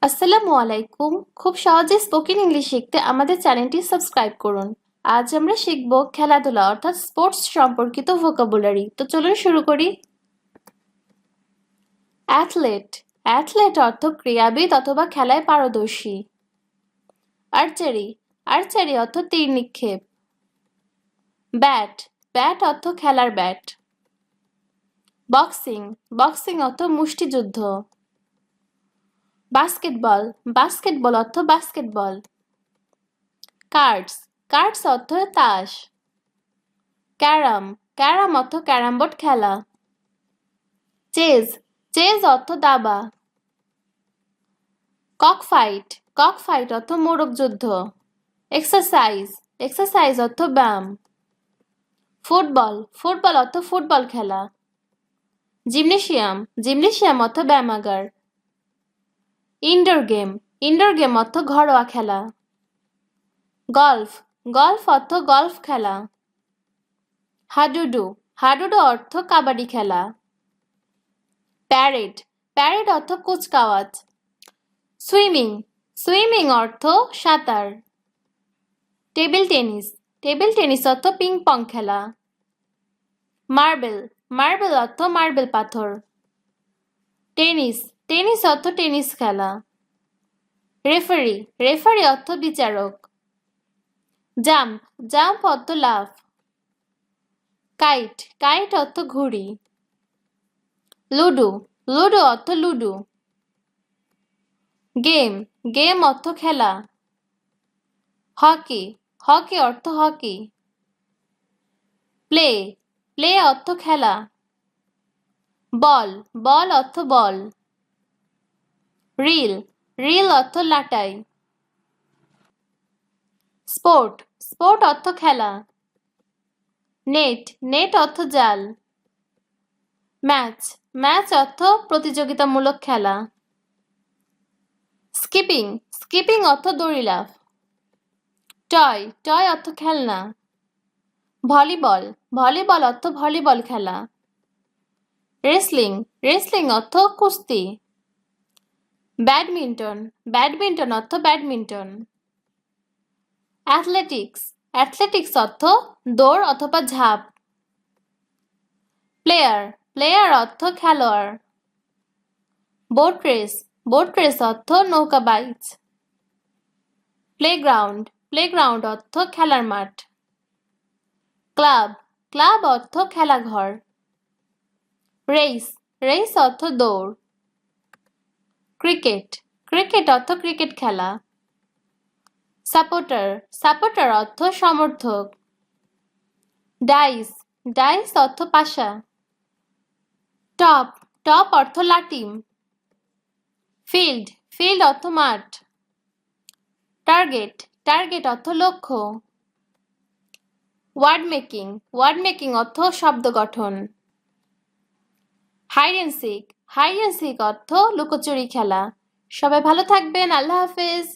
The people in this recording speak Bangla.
আসসালামু আলাইকুম। খুব সহজে স্পোকেন ইংলিশ শিখতে আমাদের চ্যানেলটি সাবস্ক্রাইব করুন। আজ আমরা শিখব খেলাধুলা অর্থাৎ স্পোর্টস সম্পর্কিত ভোকাবুলারি। তো চলুন শুরু করি। অ্যাথলেট। অ্যাথলেট অর্থ ক্রীড়াবিদ অথবা খেলায় পারদর্শী। আর্চারি। আর্চারি অর্থ তীর নিক্ষেপ। ব্যাট। ব্যাট অর্থ খেলার ব্যাট। বক্সিং। বক্সিং অর্থ মুষ্টিযুদ্ধ। বাস্কেটবল। বাস্কেটবল অর্থ বাস্কেটবল। কার্ডস। কার্ডস অর্থ তাস। ক্যারাম। ক্যারাম অর্থ ক্যারাম বোর্ড খেলা। চেজ। চেজ অর্থ দাবা। Cock fight. কক ফাইট অর্থ মোরগ যুদ্ধ। এক্সারসাইজ। এক্সারসাইজ অর্থ ব্যায়াম। ফুটবল। ফুটবল অর্থ ফুটবল খেলা। জিমনেশিয়াম। জিমনেশিয়াম অর্থ ব্যায়ামাগার। Indoor game. ইনডোর গেম অর্থ ঘরোয়া খেলা। গলফ। গলফ অর্থ গলফ খেলা। হাডুডু। হাডুডু অর্থ কাবাডি খেলা। প্যারেড। প্যারেড অর্থ কুচকাওয়াজ। সুইমিং। সুইমিং অর্থ সাঁতার। Table tennis. টেবিল টেনিস অর্থ পিং পং খেলা। মার্বেল। মার্বেল অর্থ মার্বেল পাথর। টেনিস। টেনিস অর্থ টেনিস খেলা। রেফারি। রেফারি অর্থ বিচারক। জাম্প। জাম্প অর্থ লাফ। কাইট। কাইট অর্থ ঘুড়ি। লুডো। লুডো অর্থ লুডো। গেম। গেম অর্থ খেলা। হকি। হকি অর্থ হকি। প্লে। প্লে অর্থ খেলা। বল। বল অর্থ বল। রিল। রিল অর্থ লাটাই। স্পোর্ট। স্পোর্ট অর্থ খেলা। নেট। নেট অর্থ জাল। ম্যাচ। ম্যাচ অর্থ প্রতিযোগিতামূলক খেলা। স্কিপিং। স্কিপিং অর্থ দড়ি লাফ। টয়। টয় অর্থ খেলনা। ভলিবল। ভলিবল অর্থ ভলিবল খেলা। রেসলিং। রেসলিং অর্থ কুস্তি। ব্যাডমিন্টন। ব্যাডমিন্টন অর্থ ব্যাডমিন্টন। অ্যাথলেটিক্স। অ্যাথলেটিক্স অর্থ দৌড় অথবা ঝাঁপ। প্লেয়ার। প্লেয়ার অর্থ খেলোয়াড়। Boat race. বোট রেস অর্থ নৌকা বাইচ। প্লেগ্রাউন্ড। প্লেগ্রাউন্ড অর্থ খেলার মাঠ। ক্লাব। ক্লাব অর্থ খেলাঘর। রেস। রেস অর্থ দৌড়। ক্রিকেট। ক্রিকেট অর্থ ক্রিকেট খেলা। সাপোর্টার। সাপোর্টার অর্থ সমর্থক। ডাইস। ডাইস অর্থ পাশা। টপ। টপ অর্থ লাটিম। ফিল্ড। ফিল্ড অর্থ মাঠ। টার্গেট। টার্গেট অর্থ লক্ষ্য। Word making. ওয়ার্ড মেকিং অর্থ শব্দ গঠন। Hide and seek. Hide and seek অর্থ লুকোচুরি খেলা। সবাই ভালো থাকবেন। আল্লাহ হাফেজ।